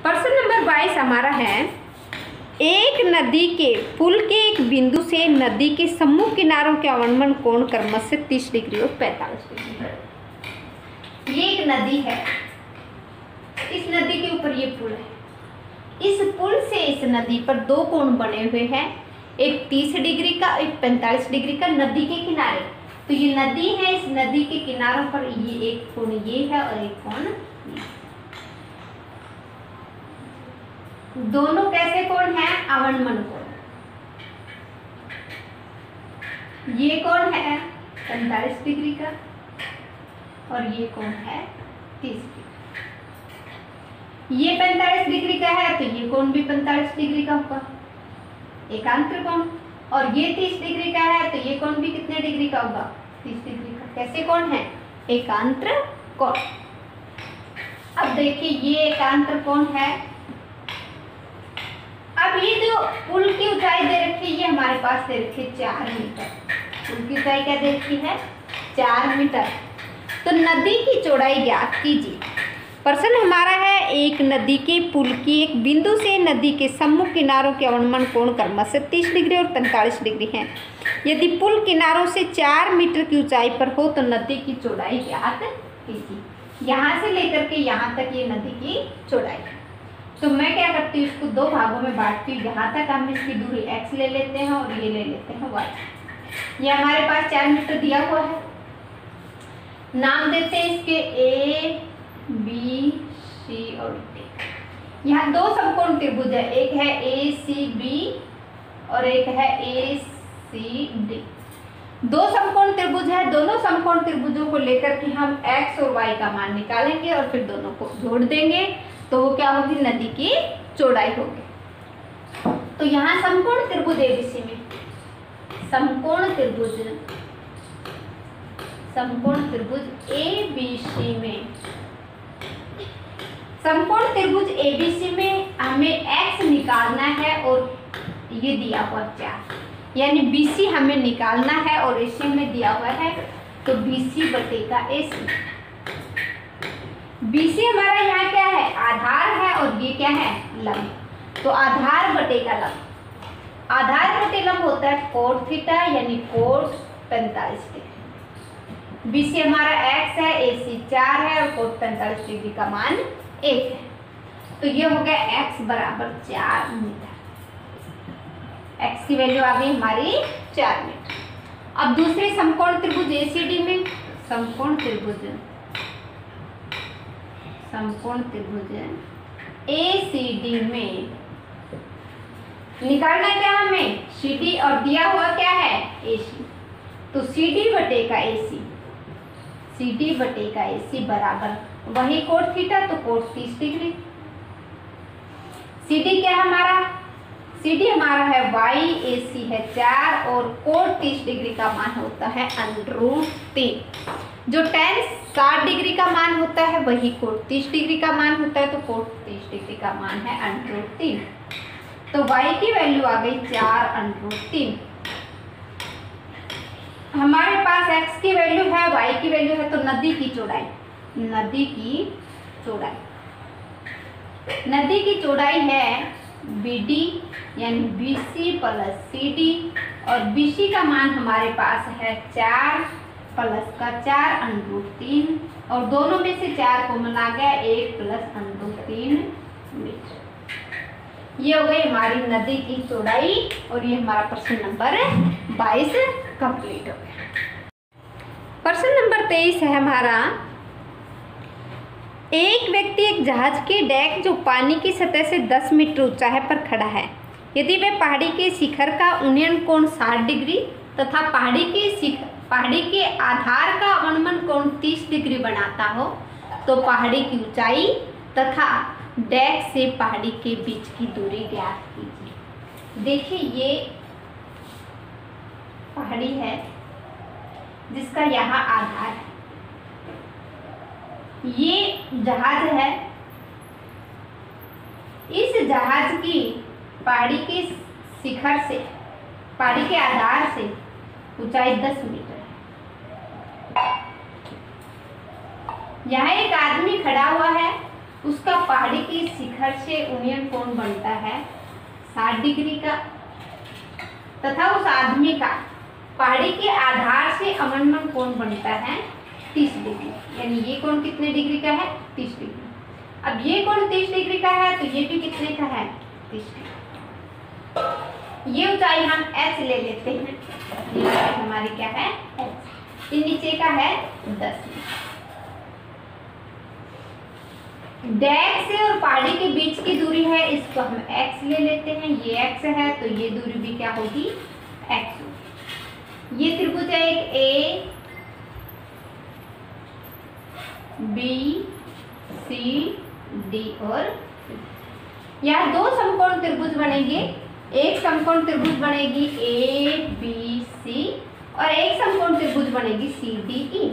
प्रश्न नंबर 22 हमारा है, एक नदी के पुल के एक बिंदु से नदी के सम्मुख किनारों के अवनमन कोण क्रमशः 30 डिग्री और 45 डिग्री है। ये एक नदी है, इस नदी के ऊपर ये पुल है। इस पुल से इस नदी पर दो कोण बने हुए हैं, एक 30 डिग्री का, एक 45 डिग्री का, नदी के किनारे। तो ये नदी है, इस नदी के किनारों पर ये एक कोण ये है और एक कोण ये। दोनों कैसे कोण हैं? अवनमन कोण। ये कोण है 45 डिग्री का और ये कोण है 30 डिग्री। ये 45 डिग्री का है तो ये कोण भी 45 डिग्री का होगा, एकांतर कोण। और ये 30 डिग्री का है तो ये कोण भी कितने डिग्री का होगा? 30 डिग्री का। कैसे कोण है? एकांतर कोण। अब देखिए ये एकांतर कोण है। अब ये जो पुल की ऊंचाई दे रखी है, ये हमारे पास दे रखी है 4 मीटर। पुल की ऊंचाई क्या दे रखी है? 4 मीटर। तो नदी की चौड़ाई ज्ञात कीजिए। प्रश्न हमारा है, एक नदी के पुल की एक बिंदु से नदी के सम्मुख किनारों के अवनमन कोण क्रमशः 30 डिग्री और 45 डिग्री है। यदि पुल किनारों से 4 मीटर की ऊंचाई पर हो तो नदी की चौड़ाई ज्ञात कीजिए। यहाँ से लेकर के यहाँ तक ये नदी की चौड़ाई। तो मैं क्या करती हूँ, इसको 2 भागों में बांटती हूँ। यहाँ तक हम इसकी दूरी x ले लेते हैं और ये ले लेते हैं y। ये हमारे पास 4 मीटर दिया हुआ है। नाम देते हैं इसके A, B, C और D। यहाँ 2 समकोण त्रिभुज है, एक है ACB और एक है ACD। 2 समकोण त्रिभुज है। दोनों समकोण त्रिभुजों को लेकर के हम x और y का मान निकालेंगे और फिर दोनों को जोड़ देंगे तो वो क्या होगी? नदी की चौड़ाई होगी। तो यहाँ समकोण त्रिभुज ABC में समकोण त्रिभुज ABC में समकोण त्रिभुज ABC में हमें x निकालना है और ये दिया हुआ 4, यानी BC हमें निकालना है और AC में दिया हुआ है तो BC बटेगा AC। BC हमारा यहाँ क्या है? आधार है और ये क्या है? लंब। तो आधार बटेगा लंब। आधार बटे लंब होता है कोण थीटा, यानी कोण 45 डिग्री। BC हमारा x है, AC 4 है और कोण 45 डिग्री का मान 1 है। तो ये हो गया x बराबर 4 मीटर। x की वैल्यू आ गई हमारी 4 मीटर। अब दूसरे समकोण त्रिभुज ACD में समकोण त्रिभुज ACD में निकालना क्या हमें? CD और दिया हुआ क्या है? AC। तो CD बटेगा AC बराबर वही कोण थीटा तो कोण 30 डिग्री। CD क्या हमारा? CD हमारा है YAC है 4 और कोण 30 डिग्री का मान होता है √3। जो tan 60 डिग्री का मान होता है वही कोण 30 डिग्री का मान होता है, तो कोण 30 डिग्री का मान है √3। तो y की वैल्यू आ गई 4 √3। हमारे पास x की वैल्यू है, y की वैल्यू है, तो नदी की चौड़ाई है BD यानी BC + CD और BC का मान हमारे पास है 4 + 4 √3 और दोनों में से 4 कॉमन आ गया 1 + √3 मीटर। ये हो गई हमारी नदी की चौड़ाई और ये हमारा प्रश्न नंबर 22 कंप्लीट हो गया। प्रश्न नंबर 23 है हमारा, एक व्यक्ति एक जहाज के डेक जो पानी की सतह से 10 मीटर ऊंचा है पर खड़ा है। यदि वह पहाड़ी के शिखर का उन्नयन कोण 60 डिग्री तथा पहाड़ी के आधार का अवनमन कोण 30 डिग्री बनाता हो तो पहाड़ी की ऊंचाई तथा डेक से पहाड़ी के बीच की दूरी ज्ञात कीजिए। देखिए ये पहाड़ी है जिसका यहाँ आधार है, ये जहाज है। इस जहाज की पहाड़ी के शिखर से, पहाड़ी के आधार से ऊंचाई 10 मीटर है। यहाँ एक आदमी खड़ा हुआ है उसका पहाड़ी की शिखर से उन्नयन कोण बनता है 60 डिग्री का, तथा उस आदमी का पहाड़ी के आधार से अवनमन कोण बनता है 30 डिग्री। यानी ये कोण कितने डिग्री का है? 30 डिग्री। अब ये कोण 30 डिग्री का है तो ये भी कितने का है? 30 डिग्री। ये ऊंचाई हम h ले लेते हैं। ये ऊंचाई हमारी क्या है? h। ये नीचे का है 10। डैश से और पहाड़ी के बीच की दूरी है, इसको हम x ले लेते हैं। ये x है तो ये दूरी भी क्या होगी? x होगी। ये त्रिभुज है एक A B C D और यहाँ दो समकोण त्रिभुज बनेंगे। एक समकोण त्रिभुज बनेगी A B C और एक समकोण त्रिभुज बनेगी C D E।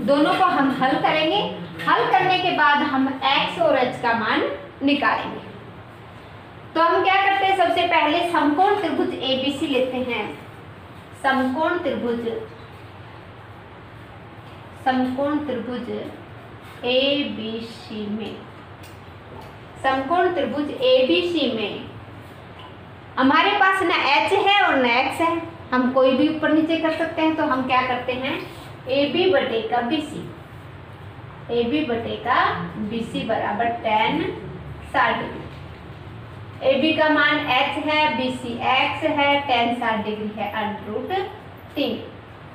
दोनों को हम हल करेंगे। हल करने के बाद हम x और h का मान निकालेंगे। तो हम क्या करते हैं? सबसे पहले समकोण त्रिभुज ABC लेते हैं। समकोण त्रिभुज ABC में, समकोण त्रिभुज ABC में हमारे पास ना h है और ना x है। हम कोई भी ऊपर नीचे कर सकते हैं। तो हम क्या करते हैं? AB बटे का BC, AB बटे का BC बराबर tan 60 डिग्री। AB का मान h है, BC x है, tan 60 डिग्री है √3।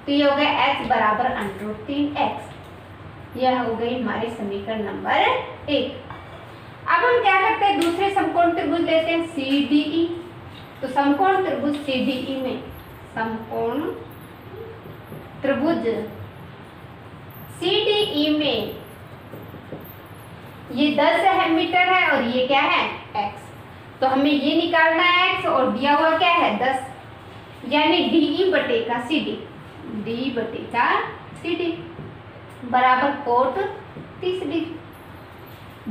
तो ये हो गया h बराबर √3x। यह हो गई हमारी समीकरण नंबर 1। अब हम क्या करते हैं? दूसरे समकोण त्रिभुज लेते हैं CDE। तो समकोण त्रिभुज CDE में, समकोण त्रिभुज CDE में ये 10 मीटर है और ये क्या है? x। तो हमें ये निकालना है x और दिया हुआ क्या है? 10। यानी DE बटे का CD, D बटे का CD बराबर कोट 30 डिग्री।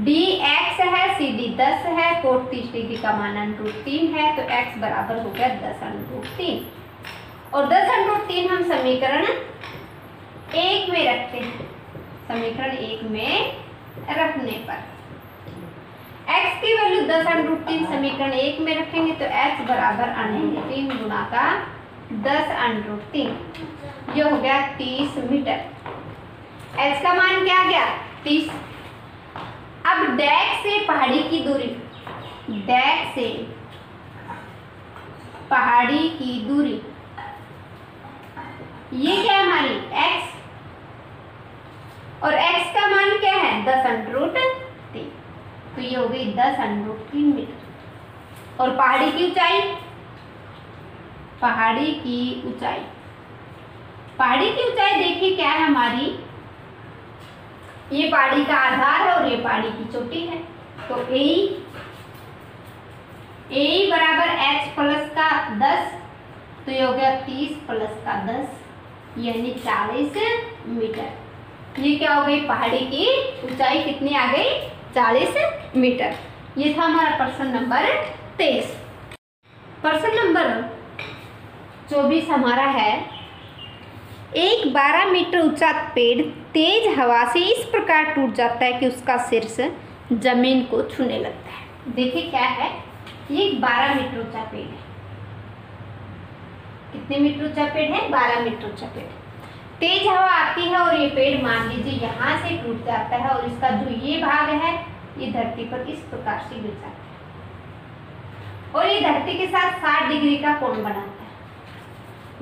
DX है, CD 10 है, कोट 30 डिग्री का मान √3 है। तो x बराबर हो गया 10√3 और 10√3 हम समीकरण 1 में रखते हैं। समीकरण 1 में रखने पर x की वैल्यू 10√3 समीकरण 1 में रखेंगे तो h बराबर √3 गुणा का 10√3। ये हो गया 30 मीटर। h का मान क्या गया? 30। अब डैश से पहाड़ी की दूरी, डैश से पहाड़ी की दूरी ये क्या है हमारी? x और x का मान क्या है? 10√3। तो ये हो गई 10√3 मीटर। और पहाड़ी की ऊंचाई, पहाड़ी की ऊंचाई, पहाड़ी की ऊंचाई देखिए क्या है हमारी? ये पहाड़ी का आधार है और ये पहाड़ी की चोटी है। तो ए बराबर h प्लस का 10। तो ये हो गया 30 प्लस का 10 यानी 40 मीटर। ये क्या हो गई? पहाड़ी की ऊंचाई कितनी आ गई? 40 मीटर। ये था हमारा प्रश्न नंबर 23। प्रश्न नंबर 24 हमारा है, एक 12 मीटर ऊंचा पेड़ तेज हवा से इस प्रकार टूट जाता है कि उसका शीर्ष जमीन को छूने लगता है। देखिए क्या है? ये 12 मीटर ऊंचा पेड़ है। कितने मीटर ऊंचा पेड़ है? 12 मीटर ऊंचा पेड़। तेज हवा आती है और ये पेड़ मान लीजिए यहाँ से टूट जाता है और इसका जो ये भाग है ये धरती पर इस प्रकार से गिर जाता है और ये धरती के साथ 60 डिग्री का कोण बनाता है।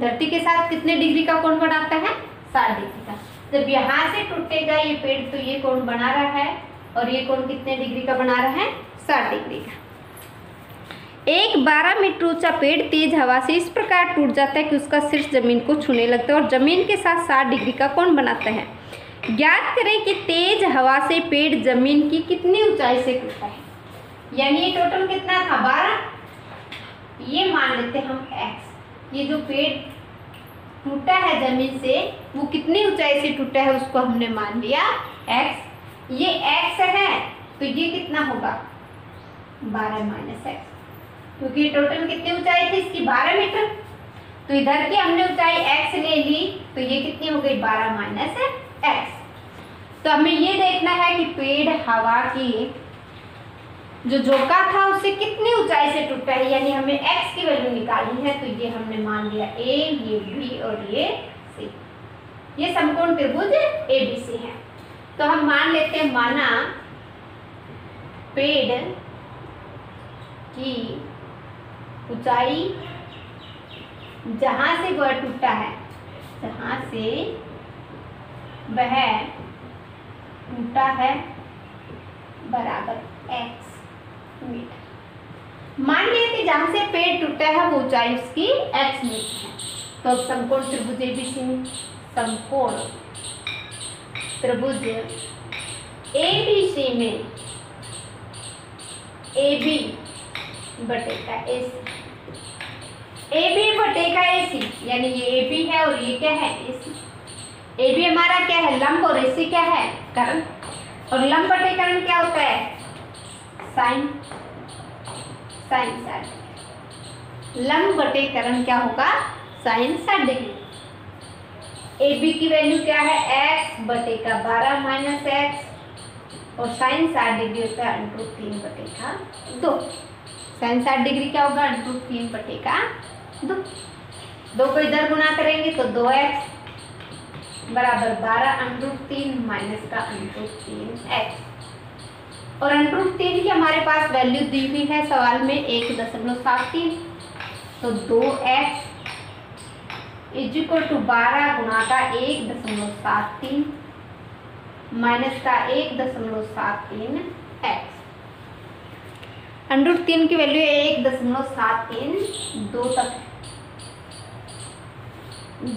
धरती के साथ कितने डिग्री का कोण बनाता है? 60 डिग्री का। जब यहाँ से टूटेगा ये पेड़ तो ये कोण बना रहा है और ये कोण कितने डिग्री का बना रहा है? 60 डिग्री का। एक 12 मीटर ऊंचा पेड़ तेज हवा से इस प्रकार टूट जाता है कि उसका शीर्ष जमीन को छूने लगता है और जमीन के साथ 60 डिग्री का कोण बनाता है। ज्ञात करें कि तेज हवा से पेड़ जमीन की कितनी ऊंचाई से टूटा है। यानी ये टोटल कितना था? 12। ये मान लेते हम x। ये जो पेड़ टूटा है जमीन से वो कितनी ऊंचाई से टूटा है उसको हमने मान लिया x। ये x है तो ये कितना होगा? 12 माइनस x, क्योंकि टोटल कितनी ऊंचाई थी इसकी? 12 मीटर। तो इधर की हमने ऊंचाई x ले ली तो ये कितनी हो गई? 12 माइनस x। तो हमें ये देखना है कि पेड़ हवा की जो झोंका था उससे कितनी ऊंचाई से टूटा है, यानी हमें x की वैल्यू निकालनी है। तो ये हमने मान लिया a, ये b और ये c। ये समकोण त्रिभुज ABC है। तो हम मान लेते हैं, माना पेड़ की ऊंचाई जहां से वह टूटा है, जहां से वह टूटा है बराबर x मीटर। मान लिया कि जहां से पेड़ टूटा है वो ऊंचाई उसकी x मीटर है। तो अब समकोण त्रिभुज ABC में, समकोण त्रिभुज ABC में AB बटेगा AC, AB बटेगा AC, यानी ये AB है और ये क्या है AC। AB हमारा क्या है, लंब, और AC क्या है, कर्ण। और लंब बटे कर्ण क्या होता है, साइन 60। लंब बटे कर्ण क्या होगा, साइन 60 डिग्री। AB की वैल्यू क्या है, x बटे का 12 माइनस x, और साइन 60 डिग्री होता है √3 बटे का 2। साइन 60 डिग्री क्या होगा, √3 बटे का 2। 2 को इधर गुणा करेंगे तो 2x बराबर 12 √3 माइनस का √3x। और √3 की हमारे पास वैल्यू दी हुई है सवाल में 1.73। तो 2x = 12 गुणा का 1.73 माइनस का 1.73x। √3 की वैल्यू 1.73 2 तक।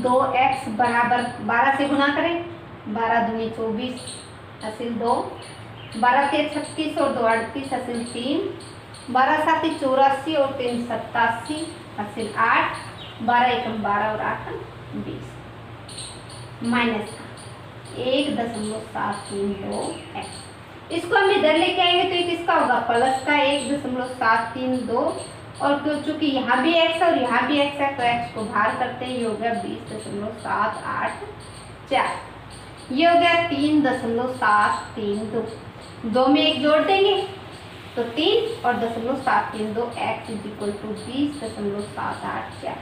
2x बराबर 12 से गुणा करें, 12 दूनी 24 हासिल 2, 12 3 36 और 2 38 हासिल 3, 12 7 84 और 3 87 हासिल 8, 12 1 12 और 8 20 माइनस 1.732x। इसको हम इधर लेके आएंगे तो ये किसका होगा, प्लस का 1.732। और चूंकि यहाँ भी x और यहाँ भी x है तो x को बाहर करते हैं, ये हो गया 20.784। ये हो गया 3.732। 2 में 1 जोड़ देंगे तो 3 और 0.732 x = 20.784।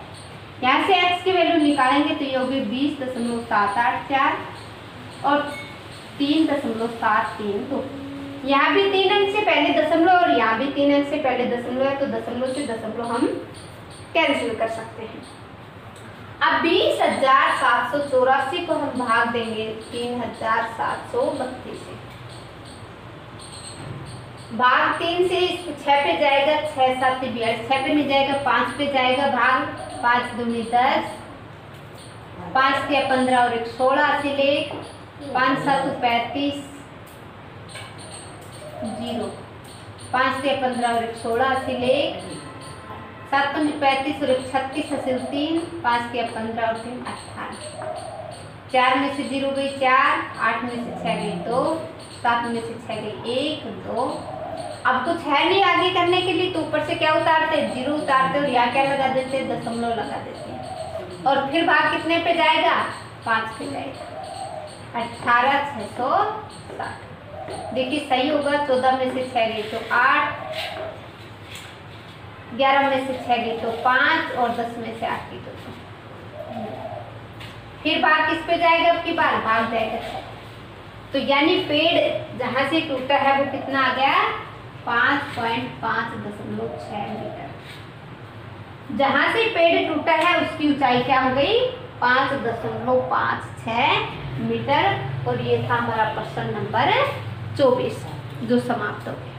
यहाँ से x की वैल्यू निकालेंगे तो ये होगी 20.784 और 3.732। यहाँ भी 3 अंक से पहले दशमलव और यहाँ भी 3 अंक से पहले दशमलव है, तो दशमलव से दशमलव हम कैंसिल कर सकते हैं। अब 20,784 को हम भाग देंगे 3,732 से। भाग 3 से 6 पे जाएगा, 6 7 42, 6 पे नहीं जाएगा, 5 पे जाएगा भाग, 5 दूनी 10, 5 के 15 और 1 16 हासिल 1, 5 7 35 0, 5 के 15 और 1 16 हासिल 1, 7 5 35 और 1 36 हासिल 3, 5 के 15 और 3 18, 4 में से 0 गई 4, 8 में से 6 गई 2, 7 में से 6 गई 1 2। अब कुछ है नहीं आगे करने के लिए, तो ऊपर से क्या उतारते हैं, 0 उतारते और यहाँ क्या लगा देते हैं, दशमलव लगा देते हैं। और फिर भाग कितने पे जाएगा, 5 पे जाएगा, 18,660। देखिए सही होगा, 14 में से 6 गई तो 8, 11 में से 6 गई तो 5 और 10 में से 8 गई तो 2। फिर भाग किस पे जाएगा, अब की बार भाग जाएगा 6। तो यानी पेड़ जहां से टूटा है वो कितना आ गया, 5.5.6 मीटर। जहां से पेड़ टूटा है उसकी ऊंचाई क्या हो गई, 5.56 मीटर। और ये था हमारा प्रश्न नंबर 24 जो समाप्त हो गया।